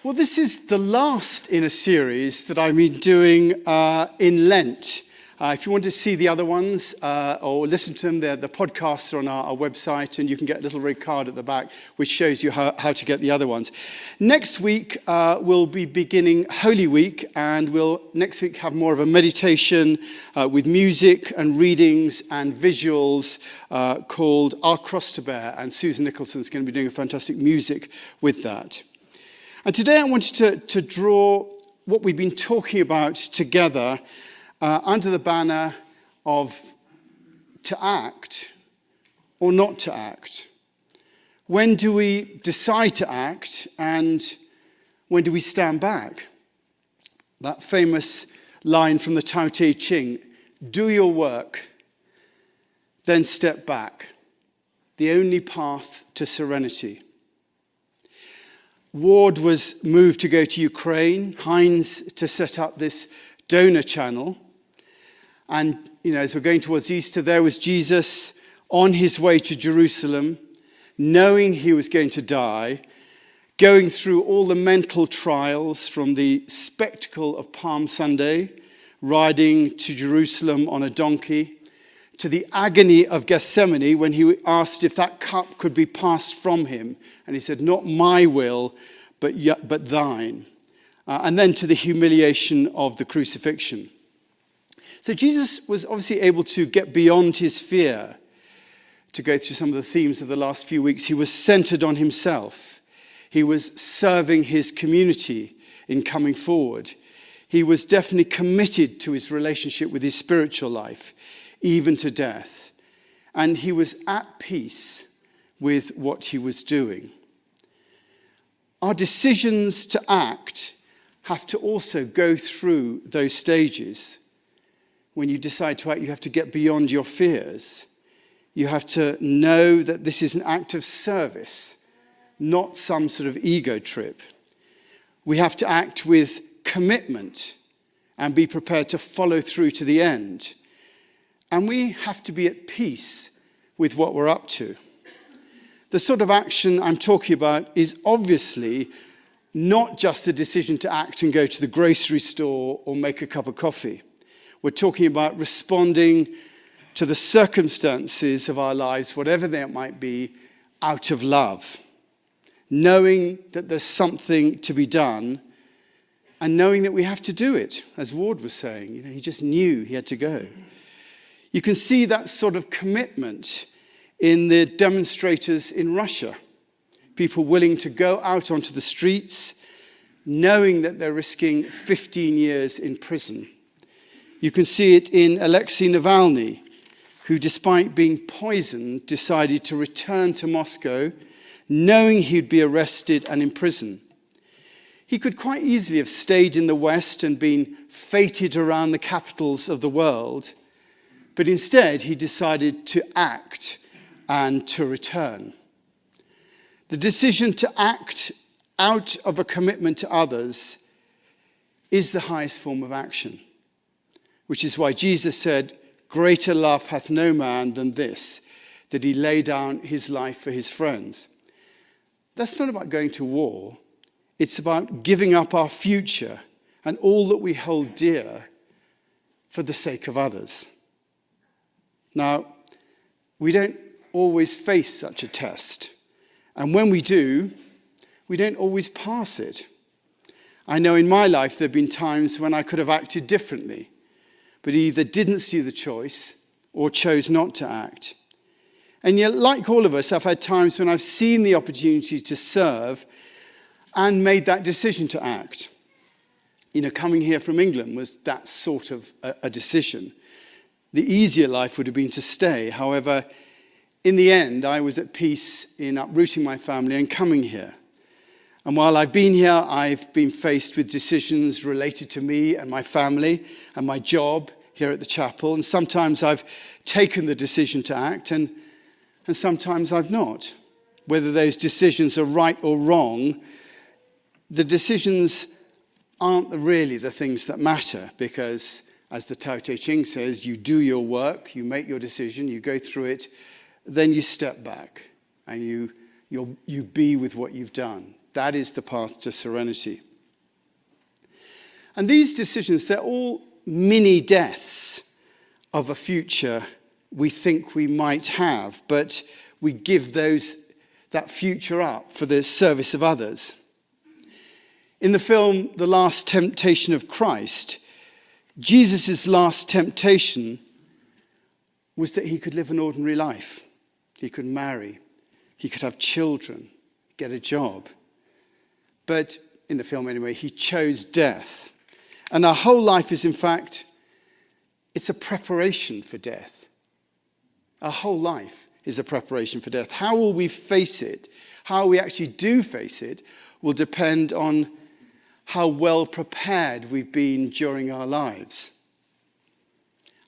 Well, this is the last in a series that I've been doing in Lent. If you want to see the other ones or listen to them, the podcasts are on our website, and you can get a little red card at the back which shows you how to get the other ones. Next week, we'll be beginning Holy Week, and we'll next week have more of a meditation with music and readings and visuals called Our Cross to Bear, and Susan Nicholson's going to be doing a fantastic music with that. And today I wanted to draw what we've been talking about together under the banner of to act or not to act. When do we decide to act, and when do we stand back? That famous line from the Tao Te Ching, do your work, then step back. The only path to serenity. Ward was moved to go to Ukraine, Heinz to set up this donor channel. And, as we're going towards Easter, there was Jesus on his way to Jerusalem, knowing he was going to die, going through all the mental trials from the spectacle of Palm Sunday, riding to Jerusalem on a donkey, to the agony of Gethsemane when he asked if that cup could be passed from him. And he said, not my will, but thine. And then to the humiliation of the crucifixion. So Jesus was obviously able to get beyond his fear. To go through some of the themes of the last few weeks, he was centered on himself. He was serving his community in coming forward. He was definitely committed to his relationship with his spiritual life, even to death. And he was at peace with what he was doing. Our decisions to act have to also go through those stages. When you decide to act, you have to get beyond your fears. You have to know that this is an act of service, not some sort of ego trip. We have to act with commitment and be prepared to follow through to the end. And we have to be at peace with what we're up to. The sort of action I'm talking about is obviously not just the decision to act and go to the grocery store or make a cup of coffee. We're talking about responding to the circumstances of our lives, whatever they might be, out of love. Knowing that there's something to be done, and knowing that we have to do it, as Ward was saying. He just knew he had to go. You can see that sort of commitment in the demonstrators in Russia. People willing to go out onto the streets, knowing that they're risking 15 years in prison. You can see it in Alexei Navalny, who, despite being poisoned, decided to return to Moscow, knowing he'd be arrested and imprisoned. He could quite easily have stayed in the West and been feted around the capitals of the world, but instead he decided to act and to return. The decision to act out of a commitment to others is the highest form of action, which is why Jesus said, greater love hath no man than this, that he lay down his life for his friends. That's not about going to war. It's about giving up our future and all that we hold dear for the sake of others. Now, we don't always face such a test. And when we do, we don't always pass it. I know in my life there have been times when I could have acted differently, but either didn't see the choice or chose not to act. And yet, like all of us, I've had times when I've seen the opportunity to serve and made that decision to act. Coming here from England was that sort of a decision. The easier life would have been to stay. However, in the end, I was at peace in uprooting my family and coming here. And while I've been here, I've been faced with decisions related to me and my family and my job here at the chapel. And sometimes I've taken the decision to act, and sometimes I've not. Whether those decisions are right or wrong, the decisions aren't really the things that matter, because, as the Tao Te Ching says, you do your work, you make your decision, you go through it, then you step back and you be with what you've done. That is the path to serenity. And these decisions, they're all mini deaths of a future we think we might have, but we give that future up for the service of others. In the film The Last Temptation of Christ, Jesus' last temptation was that he could live an ordinary life. He could marry, he could have children, get a job. But in the film anyway, he chose death. And our whole life is, in fact, it's a preparation for death. Our whole life is a preparation for death. How will we face it? How we actually do face it will depend on how well prepared we've been during our lives.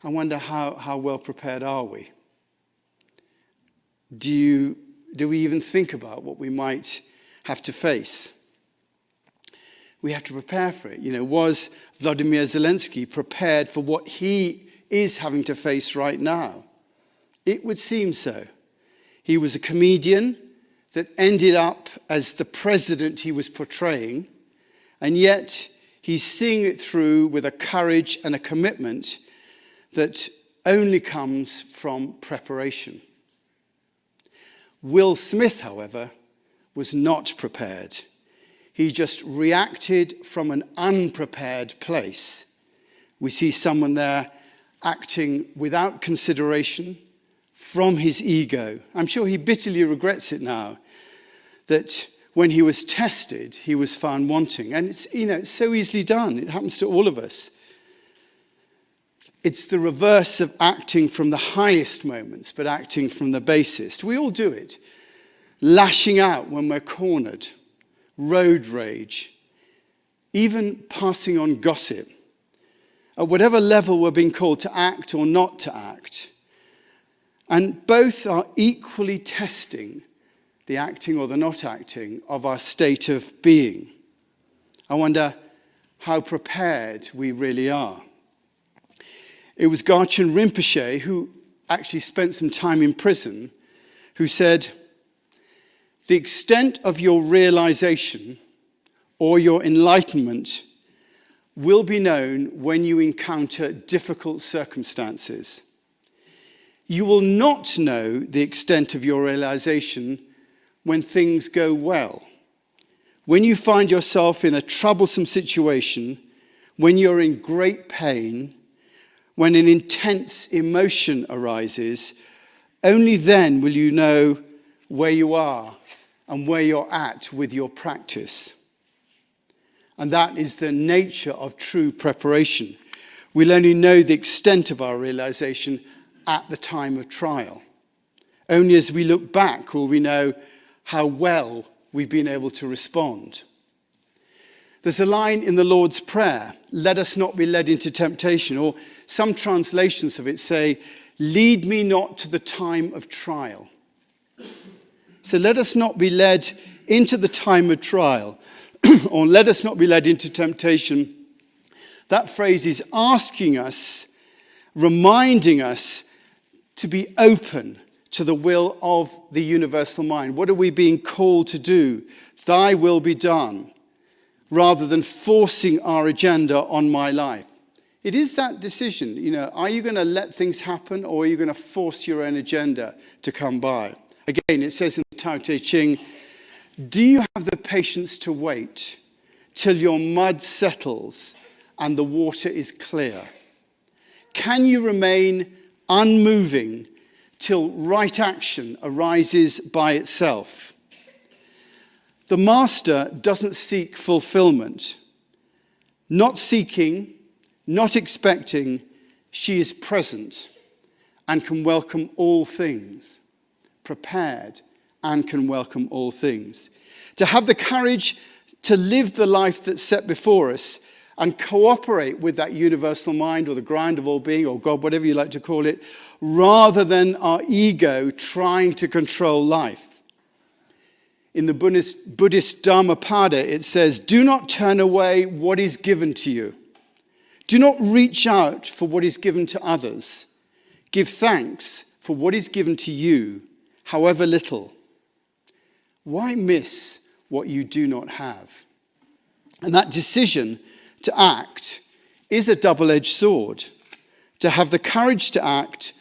I wonder how well prepared are we? Do we even think about what we might have to face? We have to prepare for it. Was Vladimir Zelensky prepared for what he is having to face right now? It would seem so. He was a comedian that ended up as the president he was portraying, and yet he's seeing it through with a courage and a commitment that only comes from preparation. Will Smith, however, was not prepared. He just reacted from an unprepared place. We see someone there acting without consideration from his ego. I'm sure he bitterly regrets it now, that when he was tested, he was found wanting. And it's so easily done. It happens to all of us. It's the reverse of acting from the highest moments, but acting from the basest. We all do it. Lashing out when we're cornered, road rage, even passing on gossip. At whatever level we're being called to act or not to act. And both are equally testing the acting or the not acting of our state of being. I wonder how prepared we really are. It was Garchen Rinpoche, who actually spent some time in prison, who said, "The extent of your realization or your enlightenment will be known when you encounter difficult circumstances. You will not know the extent of your realization when things go well. When you find yourself in a troublesome situation, when you're in great pain, when an intense emotion arises, only then will you know where you are and where you're at with your practice." And that is the nature of true preparation. We'll only know the extent of our realization at the time of trial. Only as we look back will we know how well we've been able to respond. There's a line in the Lord's Prayer, "Let us not be led into temptation," or some translations of it say, "Lead me not to the time of trial." So let us not be led into the time of trial, or let us not be led into temptation. That phrase is asking us, reminding us to be open to the will of the universal mind. What are we being called to do? Thy will be done, rather than forcing our agenda on my life. It is that decision, are you going to let things happen, or are you going to force your own agenda to come by? Again, it says in the Tao Te Ching, do you have the patience to wait till your mud settles and the water is clear? Can you remain unmoving till right action arises by itself? The master doesn't seek fulfillment. Not seeking, not expecting, she is present and can welcome all things. Prepared and can welcome all things. To have the courage to live the life that's set before us and cooperate with that universal mind or the ground of all being or God, whatever you like to call it, rather than our ego trying to control life. In the Buddhist Dhammapada, it says, do not turn away what is given to you. Do not reach out for what is given to others. Give thanks for what is given to you, however little. Why miss what you do not have. And that decision to act is a double-edged sword. To have the courage to act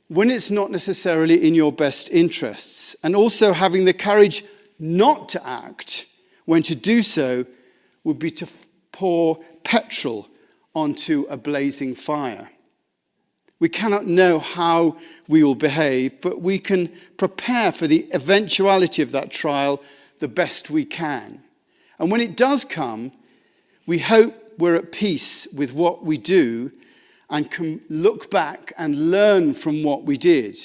when it's not necessarily in your best interests, and also having the courage not to act when to do so would be to pour petrol onto a blazing fire. We cannot know how we will behave, but we can prepare for the eventuality of that trial the best we can. And when it does come, we hope we're at peace with what we do and can look back and learn from what we did.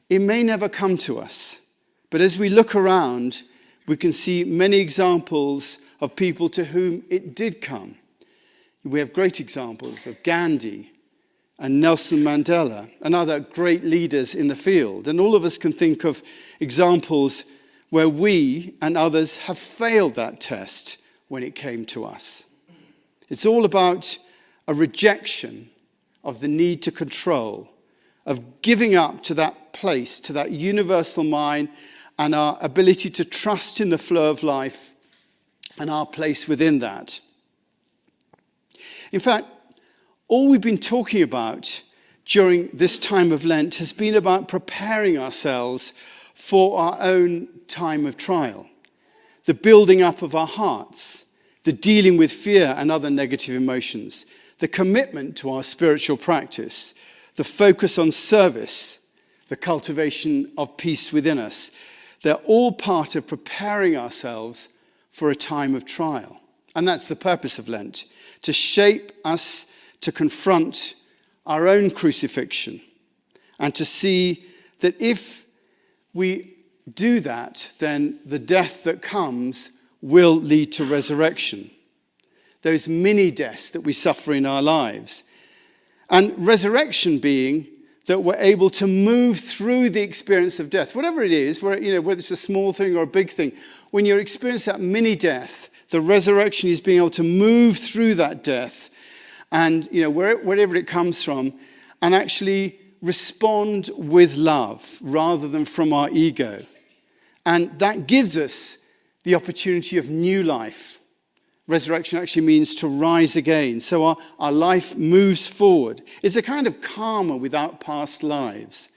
It may never come to us, but as we look around, we can see many examples of people to whom it did come. We have great examples of Gandhi and Nelson Mandela and other great leaders in the field. And all of us can think of examples where we and others have failed that test when it came to us. It's all about a rejection of the need to control, of giving up to that place, to that universal mind, and our ability to trust in the flow of life and our place within that. In fact, all we've been talking about during this time of Lent has been about preparing ourselves for our own time of trial, the building up of our hearts, the dealing with fear and other negative emotions, the commitment to our spiritual practice, the focus on service, the cultivation of peace within us. They're all part of preparing ourselves for a time of trial. And that's the purpose of Lent, to shape us to confront our own crucifixion and to see that if we do that, then the death that comes will lead to resurrection. Those mini deaths that we suffer in our lives. And resurrection being that we're able to move through the experience of death. Whatever it is, whether it's a small thing or a big thing, when you're experiencing that mini death, the resurrection is being able to move through that death and, wherever it comes from, and actually respond with love rather than from our ego. And that gives us the opportunity of new life. Resurrection actually means to rise again. So our life moves forward. It's a kind of karma without past lives,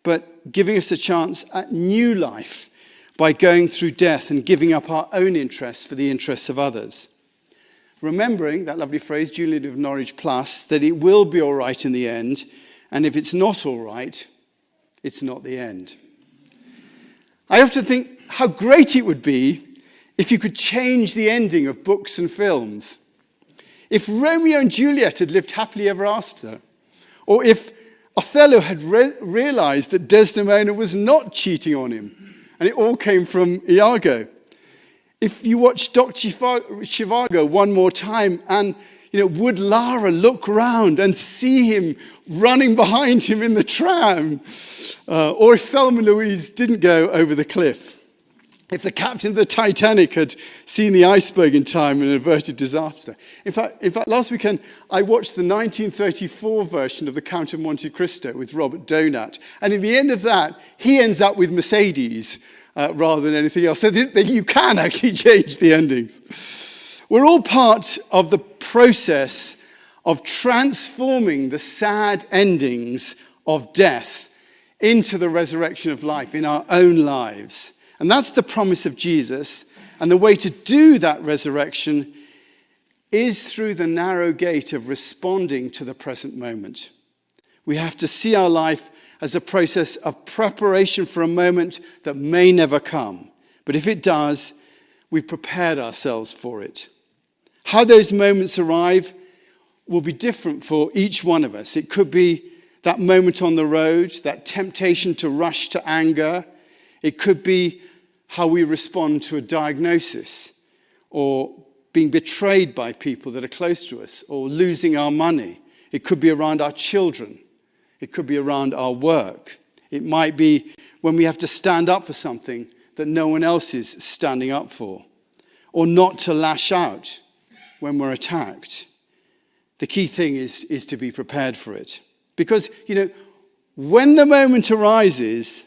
but giving us a chance at new life by going through death and giving up our own interests for the interests of others. Remembering that lovely phrase, Julian of Norwich Plus, that it will be all right in the end, and if it's not all right, it's not the end. I often think how great it would be if you could change the ending of books and films. If Romeo and Juliet had lived happily ever after, or if Othello had realized that Desdemona was not cheating on him, and it all came from Iago. If you watch Dr. Zhivago one more time and, would Lara look round and see him running behind him in the tram? Or if Thelma and Louise didn't go over the cliff? If the captain of the Titanic had seen the iceberg in time and averted disaster? In fact, last weekend I watched the 1934 version of The Count of Monte Cristo with Robert Donat. And in the end of that, he ends up with Mercedes rather than anything else. So that you can actually change the endings. We're all part of the process of transforming the sad endings of death into the resurrection of life in our own lives. And that's the promise of Jesus. And the way to do that resurrection is through the narrow gate of responding to the present moment. We have to see our life as a process of preparation for a moment that may never come. But if it does, we've prepared ourselves for it. How those moments arrive will be different for each one of us. It could be that moment on the road, that temptation to rush to anger. It could be how we respond to a diagnosis, or being betrayed by people that are close to us, or losing our money. It could be around our children. It could be around our work. It might be when we have to stand up for something that no one else is standing up for, or not to lash out when we're attacked. The key thing is to be prepared for it. Because, when the moment arises,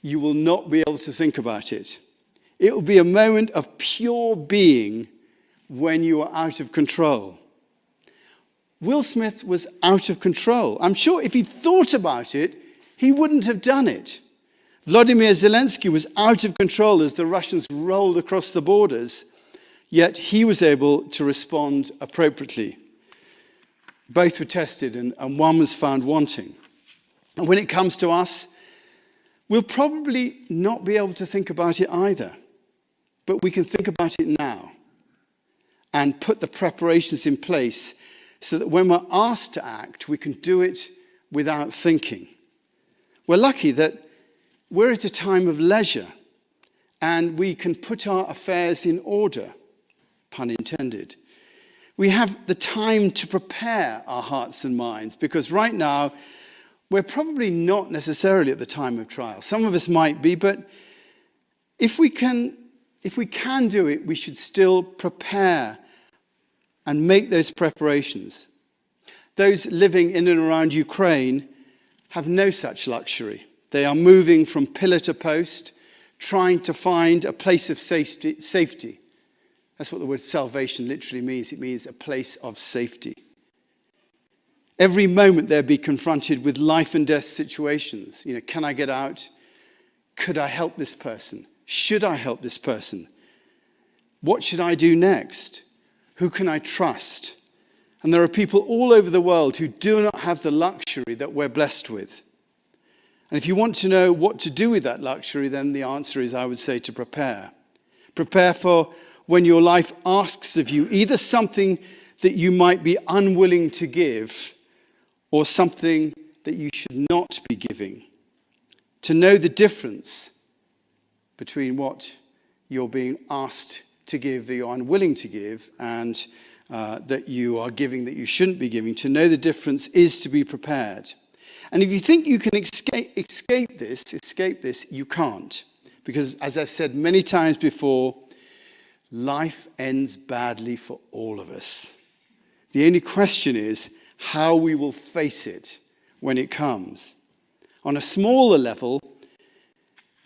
you will not be able to think about it. It will be a moment of pure being when you are out of control. Will Smith was out of control. I'm sure if he'd thought about it, he wouldn't have done it. Vladimir Zelensky was out of control as the Russians rolled across the borders, yet he was able to respond appropriately. Both were tested and one was found wanting. And when it comes to us, we'll probably not be able to think about it either. But we can think about it now and put the preparations in place so that when we're asked to act, we can do it without thinking. We're lucky that we're at a time of leisure and we can put our affairs in order, pun intended. We have the time to prepare our hearts and minds because right now we're probably not necessarily at the time of trial. Some of us might be, but if we can do it, we should still prepare and make those preparations. Those living in and around Ukraine have no such luxury. They are moving from pillar to post, trying to find a place of safety. That's what the word salvation literally means. It means a place of safety. Every moment they'll be confronted with life and death situations. Can I get out? Could I help this person? Should I help this person? What should I do next? Who can I trust? And there are people all over the world who do not have the luxury that we're blessed with. And if you want to know what to do with that luxury, then the answer is, I would say, to prepare. Prepare for when your life asks of you either something that you might be unwilling to give or something that you should not be giving. To know the difference between what you're being asked to give that you're unwilling to give and that you are giving that you shouldn't be giving. To know the difference is to be prepared. And if you think you can escape this, you can't. Because as I've said many times before, life ends badly for all of us. The only question is how we will face it when it comes. On a smaller level,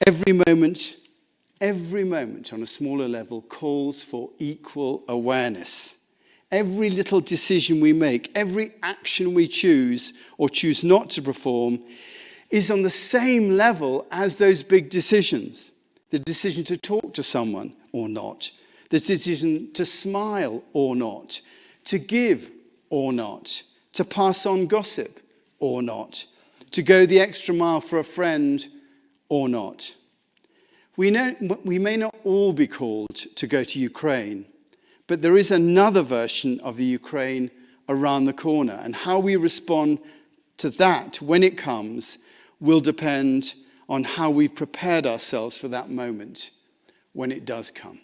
every moment on a smaller level calls for equal awareness. Every little decision we make, every action we choose or choose not to perform is on the same level as those big decisions. The decision to talk to someone or not. The decision to smile or not. To give or not. To pass on gossip or not. To go the extra mile for a friend or not. We may not all be called to go to Ukraine, but there is another version of the Ukraine around the corner. And how we respond to that when it comes will depend on how we've prepared ourselves for that moment when it does come.